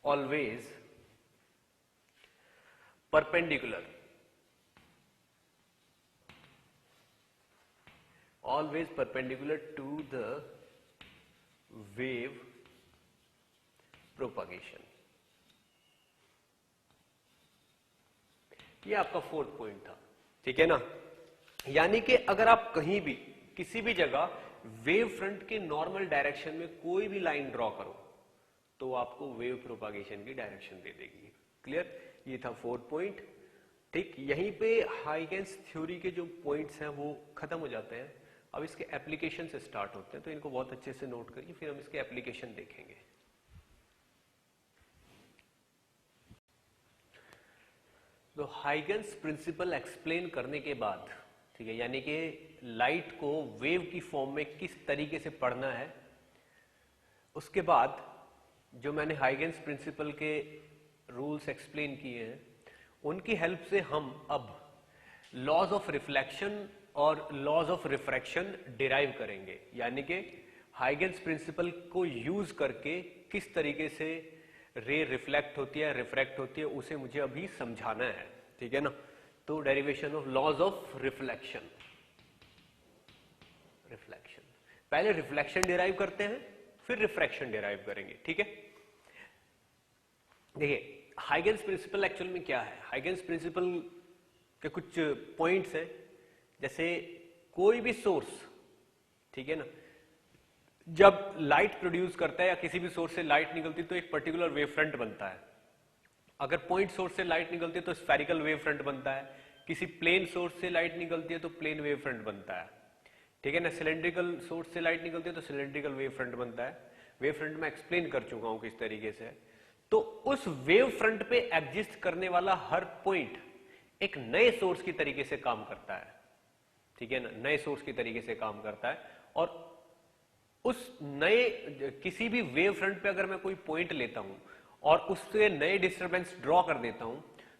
always perpendicular, always perpendicular to the wave propagation. ये आपका fourth point था, ठीक है ना। यानी कि अगर आप कहीं भी किसी भी जगह वेव फ्रंट के नॉर्मल डायरेक्शन में कोई भी लाइन ड्रॉ करो तो आपको वेव प्रोपागेशन की डायरेक्शन दे देगी। क्लियर? ये था फोर्थ पॉइंट, ठीक। यहीं पे हाइगेंस थ्योरी के जो पॉइंट्स हैं वो खत्म हो जाते हैं। अब इसके एप्लीकेशन से स्टार्ट होते हैं, तो इनको बहुत अच्छे से नोट करिए, फिर हम इसके एप्लीकेशन देखेंगे। तो हाइगेंस प्रिंसिपल एक्सप्लेन करने के बाद, ठीक है, यानी कि लाइट को वेव की फॉर्म में किस तरीके से पढ़ना है, उसके बाद जो मैंने हाइगेंस प्रिंसिपल के रूल्स एक्सप्लेन किए हैं उनकी हेल्प से हम अब लॉज ऑफ रिफ्लेक्शन और लॉज ऑफ रिफ्रैक्शन डिराइव करेंगे। यानी कि हाइगेंस प्रिंसिपल को यूज करके किस तरीके से रे रिफ्लेक्ट होती है, रिफ्रैक्ट होती है, उसे मुझे अभी समझाना है, ठीक है ना। तो derivation of laws of reflection. Reflection पहले रिफ्लेक्शन डिराइव करते हैं, फिर रिफ्रैक्शन डिराइव करेंगे, ठीक है। देखिए हाइगेंस प्रिंसिपल एक्चुअल में क्या है। हाइगेंस प्रिंसिपल के कुछ पॉइंट्स हैं, जैसे कोई भी सोर्स, ठीक है ना, जब लाइट प्रोड्यूस करता है या किसी भी सोर्स से लाइट निकलती है तो एक पर्टिकुलर वेव फ्रंट बनता है। अगर पॉइंट सोर्स से लाइट निकलती है तो स्फेरिकल वेव फ्रंट बनता है, किसी प्लेन सोर्स से लाइट निकलती है तो प्लेन वेव फ्रंट बनता है, ठीक है ना। सिलेंड्रिकल सोर्स से लाइट निकलती है तो सिलेंड्रिकल वेव फ्रंट बनता है। वेव फ्रंट में एक्सप्लेन कर चुका हूं किस तरीके से। तो उस वेव फ्रंट पे एग्जिस्ट करने वाला हर पॉइंट एक नए सोर्स की तरीके से काम करता है, ठीक है ना, नए सोर्स की तरीके से काम करता है। और उस नए किसी भी वेव फ्रंट पे अगर मैं कोई पॉइंट लेता हूं और उससे नए डिस्टरबेंस ड्रॉ कर देता हूं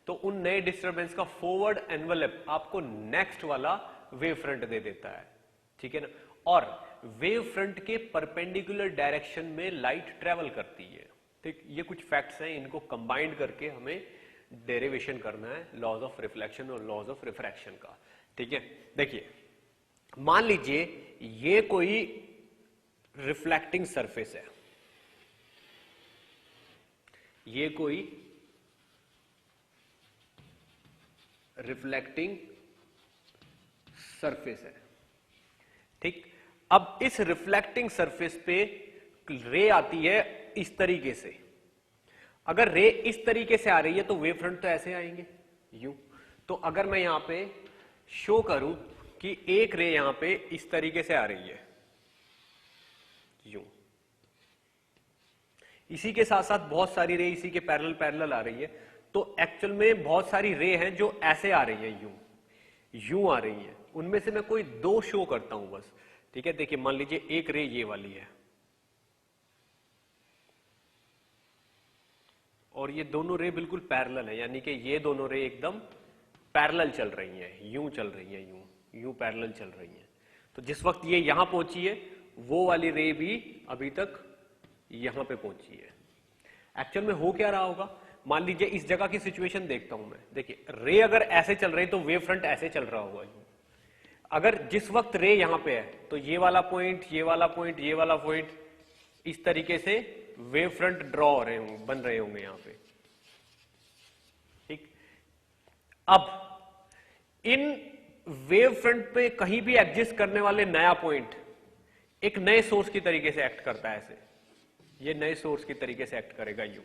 तो उन नए डिस्टरबेंस का फॉरवर्ड एनवेलप आपको नेक्स्ट वाला वेव फ्रंट दे देता है, ठीक है ना। और वेव फ्रंट के परपेंडिकुलर डायरेक्शन में लाइट ट्रेवल करती है, ठीक। ये कुछ फैक्ट्स हैं, इनको कंबाइंड करके हमें डेरिवेशन करना है लॉज ऑफ रिफ्लेक्शन और लॉज ऑफ रिफ्रैक्शन का, ठीक है। देखिए मान लीजिए ये कोई रिफ्लेक्टिंग सरफेस है, ये कोई रिफ्लेक्टिंग सरफेस है, ठीक। अब इस रिफ्लेक्टिंग सरफेस पे रे आती है इस तरीके से। अगर रे इस तरीके से आ रही है तो वेव फ्रंट तो ऐसे आएंगे यूं। तो अगर मैं यहां पे शो करूं कि एक रे यहां पे इस तरीके से आ रही है यूं, इसी के साथ साथ बहुत सारी रे इसी के पैरेलल पैरेलल आ रही है। तो एक्चुअल में बहुत सारी रे हैं जो ऐसे आ रही है, यूं आ रही है। उनमें से मैं कोई दो शो करता हूं बस, ठीक है। देखिए मान लीजिए एक रे ये वाली है और ये दोनों रे बिल्कुल पैरेलल है, यानी कि ये दोनों रे एकदम पैरेलल चल रही हैं, यूं चल रही हैं, यूं पैरेलल चल रही हैं। तो जिस वक्त ये यहां पहुंची है वो वाली रे भी अभी तक यहां पे पहुंची है। एक्चुअल में हो क्या रहा होगा, मान लीजिए इस जगह की सिचुएशन देखता हूं मैं। देखिए रे अगर ऐसे चल रही तो वेव फ्रंट ऐसे चल रहा होगा। अगर जिस वक्त रे यहां पे है तो ये वाला पॉइंट, ये वाला पॉइंट, ये वाला पॉइंट, इस तरीके से वेव फ्रंट ड्रॉ हो रहे होंगे, बन रहे होंगे यहां पे, ठीक। अब इन वेव फ्रंट पे कहीं भी एग्जिस्ट करने वाले नया पॉइंट एक नए सोर्स की तरीके से एक्ट करता है, ऐसे ये नए सोर्स की तरीके से एक्ट करेगा यूं।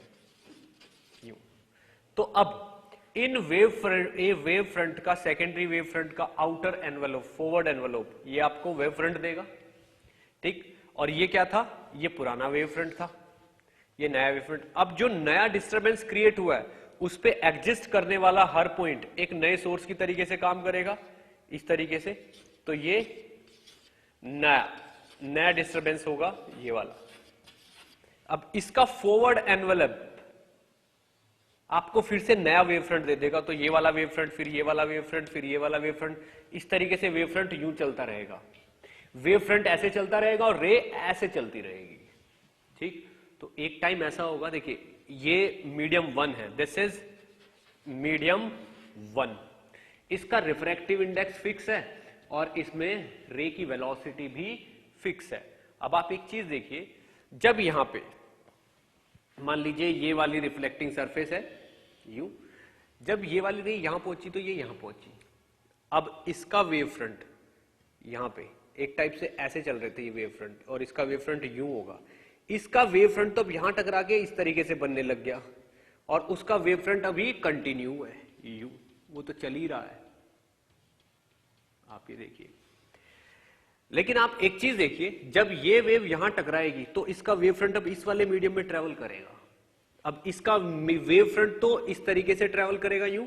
तो अब इन वेव फ्रंट का, सेकेंडरी वेव फ्रंट का आउटर एनवेलोप, फॉरवर्ड एनवेलोप, ये आपको वेव फ्रंट देगा, ठीक। और ये क्या था, ये पुराना वेव फ्रंट था, ये नया वेव फ्रंट। अब जो नया डिस्टरबेंस क्रिएट हुआ है उस पे एग्जिस्ट करने वाला हर पॉइंट एक नए सोर्स की तरीके से काम करेगा, इस तरीके से। तो ये नया डिस्टरबेंस होगा, ये वाला। अब इसका फॉरवर्ड एनवेलप आपको फिर से नया वेव फ्रंट दे देगा। तो ये वाला वेव फ्रंट, फिर ये वाला वेव फ्रंट, फिर ये वाला वेव फ्रंट, इस तरीके से वेव फ्रंट यूं चलता रहेगा। वेव फ्रंट ऐसे चलता रहेगा और रे ऐसे चलती रहेगी, ठीक। तो एक टाइम ऐसा होगा, देखिए ये मीडियम 1 है, दिस इज मीडियम 1। इसका रिफ्रैक्टिव इंडेक्स फिक्स है और इसमें रे की वेलोसिटी भी फिक्स है। अब आप एक चीज देखिए, जब यहां पे मान लीजिए ये वाली रिफ्लेक्टिंग सरफेस है यूं, जब ये वाली रे यहां पहुंची तो ये यहां पहुंची। अब इसका वेव फ्रंट यहां पे एक टाइप से ऐसे चल रहे थे ये वेव फ्रंट, और इसका वेव फ्रंट यूं होगा। इसका वेव फ्रंट तो अब यहां टकरा के इस तरीके से बनने लग गया, और उसका वेव फ्रंट अभी कंटिन्यू है यूं, वो तो चल ही रहा है, आप ये देखिए। लेकिन आप एक चीज देखिए, जब ये वेव यहां टकराएगी तो इसका वेव फ्रंट अब इस वाले मीडियम में ट्रेवल करेगा। अब इसका वेव फ्रंट तो इस तरीके से ट्रेवल करेगा यूं,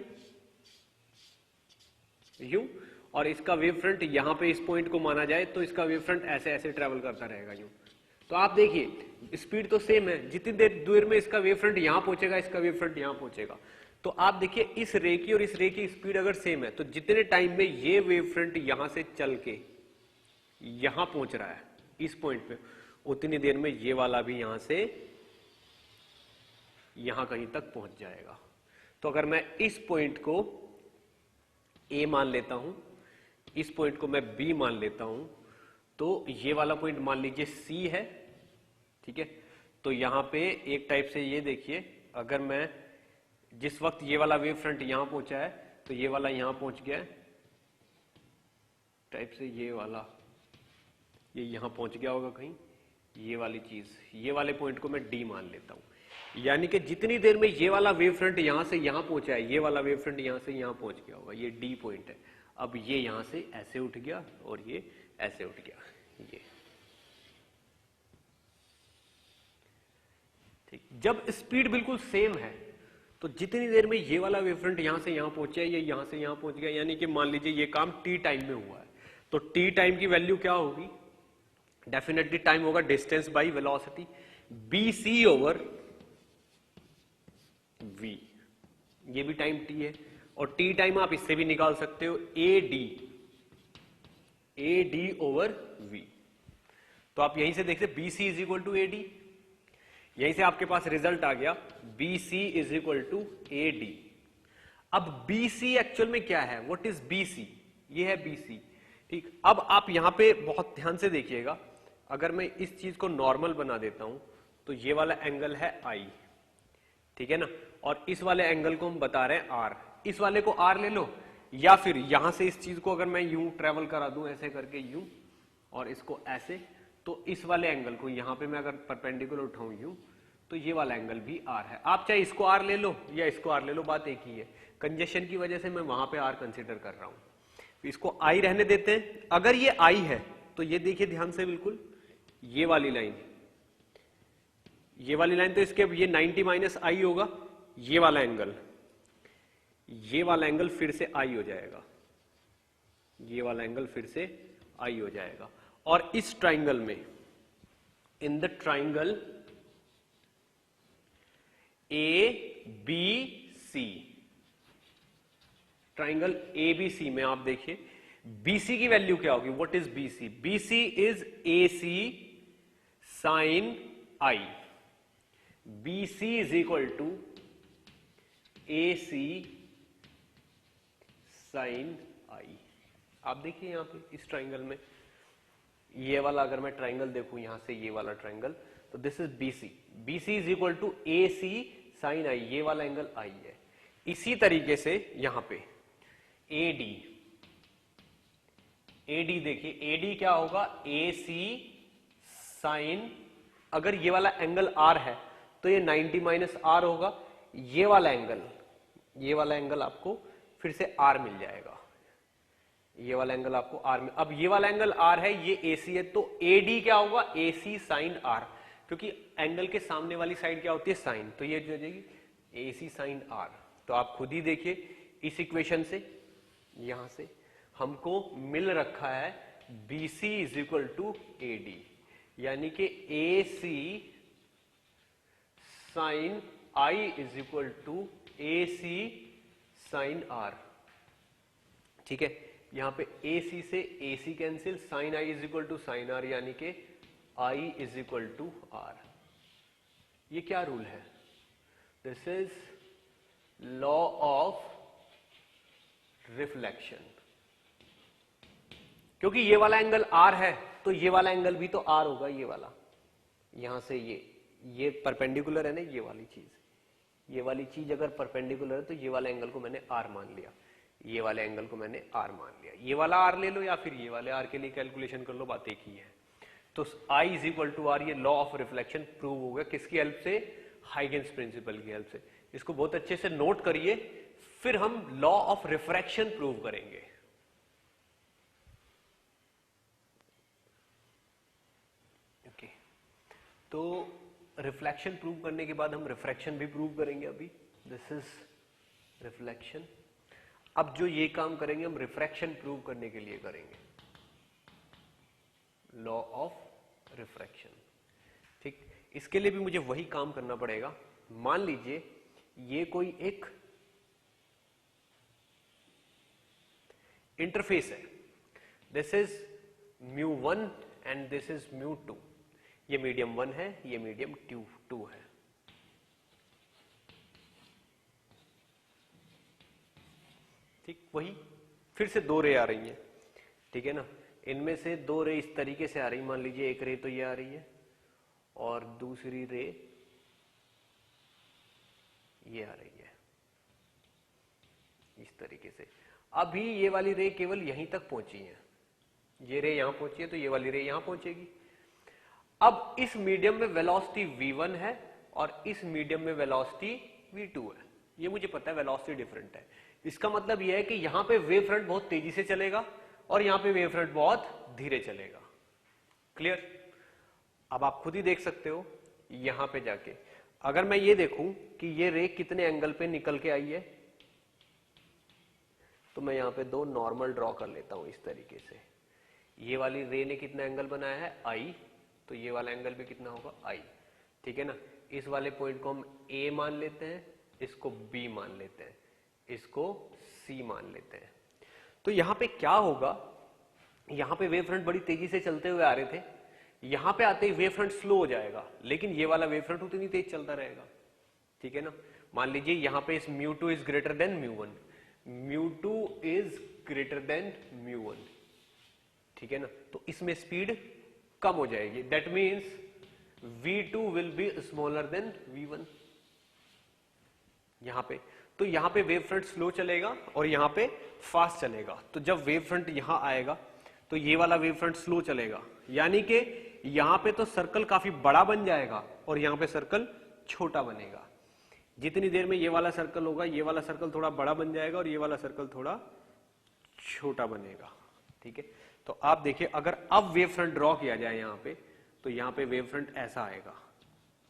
और इसका वेव फ्रंट यहां पे इस पॉइंट को माना जाए तो इसका वेव फ्रंट ऐसे ऐसे ट्रेवल करता रहेगा यूं। तो आप देखिए स्पीड तो सेम है, जितनी देर दूर में इसका वेव फ्रंट यहां पहुंचेगा, इसका वेव फ्रंट यहां पहुंचेगा। तो आप देखिए इस रे की और इस रे की स्पीड अगर सेम है तो जितने टाइम में ये वेव फ्रंट यहां से चल के यहां पहुंच रहा है इस पॉइंट पे, उतनी देर में ये वाला भी यहां से यहां कहीं तक पहुंच जाएगा। तो अगर मैं इस पॉइंट को ए मान लेता हूं, इस पॉइंट को मैं बी मान लेता हूं, तो ये वाला पॉइंट मान लीजिए सी है, ठीक है। तो यहां पे एक टाइप से ये देखिए, अगर मैं जिस वक्त ये वाला वेव फ्रंट यहां पहुंचा है तो ये वाला यहां पहुंच गया है, टाइप से ये वाला ये यहां पहुंच गया होगा कहीं, ये वाली चीज, ये वाले पॉइंट को मैं डी मान लेता हूं। यानी कि जितनी देर में ये वाला वेव फ्रंट यहां से यहां पहुंचा है, ये वाला वेव फ्रंट यहां से यहां पहुंच गया होगा, ये डी पॉइंट है। अब ये यहां से ऐसे उठ गया और ये ऐसे उठ गया, ये ठीक। जब स्पीड बिल्कुल सेम है तो जितनी देर में ये वाला वेव फ्रंट यहां से यहां पहुंचा है, ये यहां से यहां पहुंच गया, यानी कि मान लीजिए ये काम टी टाइम में हुआ है। तो टी टाइम की वैल्यू क्या होगी, डेफिनेटली टाइम होगा distance by velocity, B C over V, ये भी टाइम टी है। और टी टाइम आप इससे भी निकाल सकते हो, ए डी ओवर वी। तो आप यहीं से देखते B C is equal to A D, यहीं से आपके पास रिजल्ट आ गया, B C is equal to A D. अब बी सी एक्चुअल में क्या है, व्हाट इज बी सी, ये है बी सी, ठीक। अब आप यहां पे बहुत ध्यान से देखिएगा, अगर मैं इस चीज को नॉर्मल बना देता हूं तो ये वाला एंगल है आई, ठीक है ना, और इस वाले एंगल को हम बता रहे हैं आर। इस वाले को आर ले लो, या फिर यहां से इस चीज को अगर मैं यूं ट्रेवल करा दूं ऐसे करके यूं, और इसको ऐसे, तो इस वाले एंगल को यहां पे मैं अगर परपेंडिकुलर उठाऊं यूं, तो ये वाला एंगल भी आर है। आप चाहे इसको आर ले लो या इसको आर ले लो, बात एक ही है। कंजेशन की वजह से मैं वहां पे आर कंसीडर कर रहा हूं। इसको आई रहने देते हैं। अगर ये आई है तो ये देखिए ध्यान से बिल्कुल, ये वाली लाइन, ये वाली लाइन, तो इसके ये 90 माइनस आई होगा, ये वाला एंगल, ये वाला एंगल फिर से आई हो जाएगा, ये वाला एंगल फिर से आई हो जाएगा। और इस ट्राइंगल में, in the triangle A B C, triangle A B C में आप देखिए बीसी की वैल्यू क्या होगी, what is BC? BC is A C sine i, BC is equal to A C sine i. आप देखिए यहां पे इस ट्राइंगल में, ये वाला अगर मैं ट्राइंगल देखूं यहां से, ये वाला ट्राइंगल, तो this is BC, BC is equal to A C sine i, ये वाला एंगल आई है। इसी तरीके से यहां पे एडी, एडी देखिए, एडी क्या होगा, ए सी साइन, अगर ये वाला एंगल आर है तो ये 90 माइनस आर होगा, ये वाला एंगल, ये वाला एंगल आपको फिर से आर मिल जाएगा, ये वाला एंगल आपको आर में। अब ये वाला एंगल आर है, ये एसी है, तो एडी क्या होगा, एसी साइन आर, क्योंकि एंगल के सामने वाली साइड क्या होती है, साइन, तो ये जो जाएगी एसी साइन आर। तो आप खुद ही देखिए इस इक्वेशन से, यहां से हमको मिल रखा है BC is equal to AD, यानी कि AC sine I is equal to AC sine R। ठीक है, यहां पे AC से AC cancel, sine I is equal to sine R, यानी कि I is equal to R। ये क्या रूल है? This is law of reflection. क्योंकि ये वाला एंगल R है तो ये वाला एंगल भी तो R होगा, ये वाला, यहां से ये परपेंडिकुलर है ना, ये वाली चीज अगर परपेंडिकुलर है तो ये वाला एंगल को मैंने R मान लिया, ये वाले एंगल को मैंने R मान लिया, ये वाला R ले लो या फिर ये वाले R के लिए कैलकुलेशन कर लो, बात एक ही है। तो I is equal to R, ये लॉ ऑफ रिफ्लेक्शन प्रूव हो गया, किसकी हेल्प से? हाइगेन्स प्रिंसिपल की हेल्प से। इसको बहुत अच्छे से नोट करिए, फिर हम लॉ ऑफ रिफ्रैक्शन प्रूव करेंगे। ओके, तो रिफ्लेक्शन प्रूव करने के बाद हम रिफ्रैक्शन भी प्रूव करेंगे। अभी दिस इज रिफ्लेक्शन। अब जो ये काम करेंगे हम रिफ्रैक्शन प्रूव करने के लिए करेंगे, लॉ ऑफ रिफ्रैक्शन। ठीक, इसके लिए भी मुझे वही काम करना पड़ेगा। मान लीजिए ये कोई एक इंटरफेस है, this is μ1 and this is μ2, ये मीडियम 1 है, ये मीडियम 2 है। ठीक, वही फिर से दो रे आ रही है, ठीक है ना, इनमें से दो रे इस तरीके से आ रही, मान लीजिए एक रे तो ये आ रही है और दूसरी रे ये आ रही है इस तरीके से। अभी ये वाली रे केवल यहीं तक पहुंची है, ये रे यहां पहुंची है तो ये वाली रे यहां पहुंचेगी। अब इस मीडियम में वेलोसिटी v1 है और इस मीडियम में वेलोसिटी v2 है, ये मुझे पता है वेलोसिटी डिफरेंट है। इसका मतलब यह है कि यहां पे वेव फ्रंट बहुत तेजी से चलेगा और यहां पे वेव फ्रंट बहुत धीरे चलेगा। क्लियर? अब आप खुद ही देख सकते हो यहां पे जाके, अगर मैं ये देखूं कि ये रे कितने एंगल पे निकल के आई है, तो मैं यहां पे दो नॉर्मल ड्रॉ कर लेता हूं इस तरीके से। ये वाली रे ने कितना एंगल बनाया है? आई, तो ये वाला एंगल भी कितना होगा? आई। ठीक है ना, इस वाले पॉइंट को हम ए मान लेते हैं, इसको बी मान लेते हैं, इसको सी मान लेते हैं। तो यहां पे क्या होगा, यहां पे वेव फ्रंट बड़ी तेजी से चलते हुए आ रहे थे, यहां पे आते ही वेव फ्रंट स्लो हो जाएगा, लेकिन ये वाला वेव फ्रंट उतनी तेज चलता रहेगा। ठीक है ना, मान लीजिए यहां पे इस μ2 is greater than μ1, μ2 is greater than μ1, ठीक है ना, तो इसमें स्पीड कम हो जाएगी, that means v2 will be smaller than v1 यहां पे। तो यहां पे वेव फ्रंट स्लो चलेगा और यहां पे फास्ट चलेगा। तो जब वेव फ्रंट यहां आएगा तो ये वाला वेव फ्रंट स्लो चलेगा, यानी कि यहां पे तो सर्कल काफी बड़ा बन जाएगा और यहां पे सर्कल छोटा बनेगा। जितनी देर में ये वाला सर्कल होगा, ये वाला सर्कल थोड़ा बड़ा बन जाएगा और ये वाला सर्कल थोड़ा छोटा बनेगा। ठीक है, तो आप देखिए अगर अब वेव फ्रंट ड्रॉ किया जाए यहां पे, तो यहां पे वेव फ्रंट ऐसा आएगा,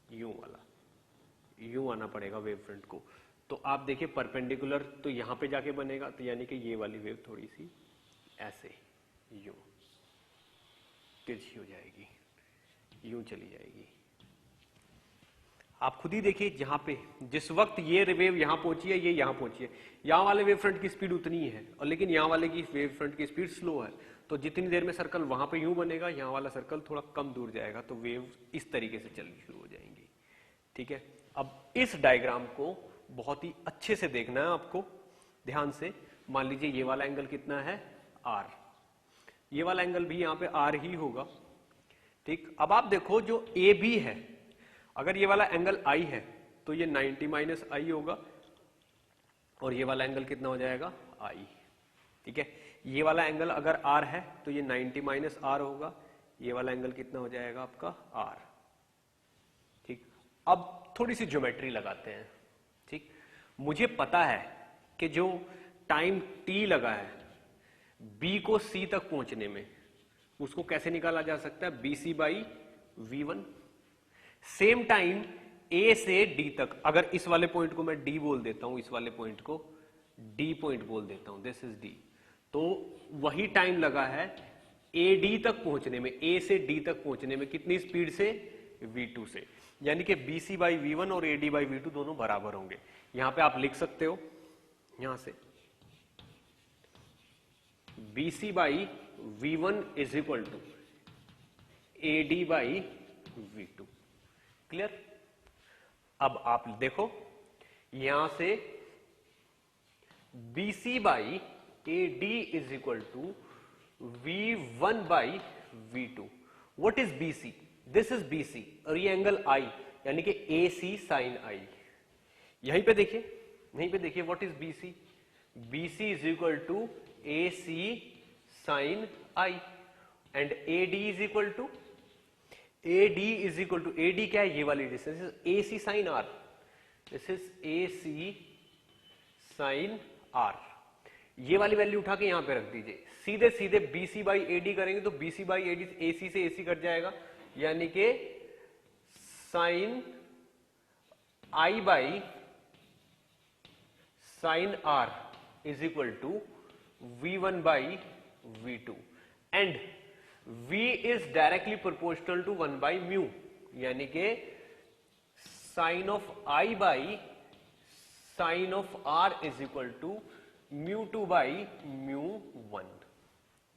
यूं वाला, यूं आना पड़ेगा वेव फ्रंट को। तो आप देखिए परपेंडिकुलर तो यहां पे जाके बनेगा, तो यानी कि ये वाली वेव थोड़ी सी ऐसे यूं तिरछी हो जाएगी, यूं चली जाएगी। आप खुद ही देखिए, जहां पे जिस वक्त ये वेव यहां पहुंची है, ये यहां पहुंची है, यहां वाले वेव फ्रंट की स्पीड उतनी ही है, और लेकिन यहां वाले की वेव फ्रंट की स्पीड स्लो है। तो जितनी देर में सर्कल वहां पे यूं बनेगा, यहां वाला सर्कल थोड़ा कम दूर जाएगा, तो वेव इस तरीके से चलनी शुरू हो जाएंगी। ठीक है, अब इस डायग्राम को बहुत ही अच्छे से देखना है आपको, ध्यान से। मान लीजिए ये वाला एंगल कितना है, आर, ये वाला एंगल भी यहां पे आर ही होगा। ठीक, अब आप देखो जो ए बी है, अगर ये वाला एंगल आई है तो ये 90 माइनस आई होगा, और ये वाला एंगल कितना हो जाएगा, आई। ठीक है, ये वाला एंगल अगर आर है तो ये 90 माइनस आर होगा, ये वाला एंगल कितना हो जाएगा आपका, आर। ठीक, अब थोड़ी सी ज्योमेट्री लगाते हैं। ठीक, मुझे पता है कि जो टाइम टी लगा है बी को सी तक पहुंचने में, उसको कैसे निकाला जा सकता है, B C by V one. Same time A से डी तक, अगर इस वाले पॉइंट को मैं डी बोल देता हूं, इस वाले पॉइंट को डी पॉइंट बोल देता हूं, दिस इज डी, तो वही टाइम लगा है ए डी तक पहुंचने में, ए से डी तक पहुंचने में, कितनी स्पीड से, v2 से। यानी कि B C by V one और A D by V two दोनों बराबर होंगे। यहां पे आप लिख सकते हो, यहां से B C by V one is equal to A D by V two. Clear? अब आप देखो यहां से B C by A D is equal to V one by V two. What is B C, this is B C, और ये angle आई यानी कि ए C sine आई। यहीं पे देखिए, यहीं पे देखिए, what is B C, B C is equal to A C sine I, and A D is equal to, A D is equal to, A D क्या है, ये वाली distance, A C sine R, this is A C sine R. ये वाली value उठा के यहां पे रख दीजिए, सीधे सीधे B C by A D करेंगे तो B C by A D, A C से ए सी कट जाएगा, यानी कि sine i by sine r is equal to V one by V two, and v is directly proportional to 1 by mu, यानी कि sine of i by sine of r is equal to mu two by mu one.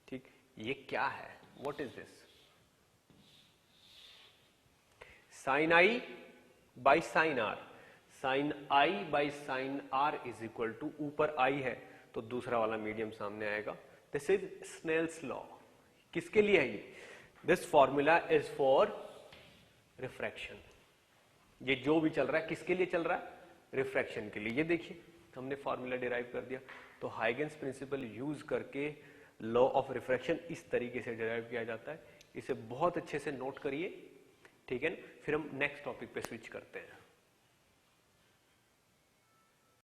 ठीक, ये क्या है, what is this, sine i by sine r, sine i by sine r is equal to, ऊपर i है तो दूसरा वाला medium सामने आएगा, दिस इज स्नेल्स लॉ। किसके लिए है ये, this formula is for refraction. ये जो भी चल रहा है किसके लिए चल रहा है, रिफ्रैक्शन के लिए। ये देखिए हमने फॉर्मूला डिराइव कर दिया, तो हाइगेंस प्रिंसिपल यूज करके लॉ ऑफ रिफ्रैक्शन इस तरीके से डिराइव किया जाता है। इसे बहुत अच्छे से नोट करिए, ठीक है ना। फिर हम नेक्स्ट टॉपिक पे स्विच करते हैं।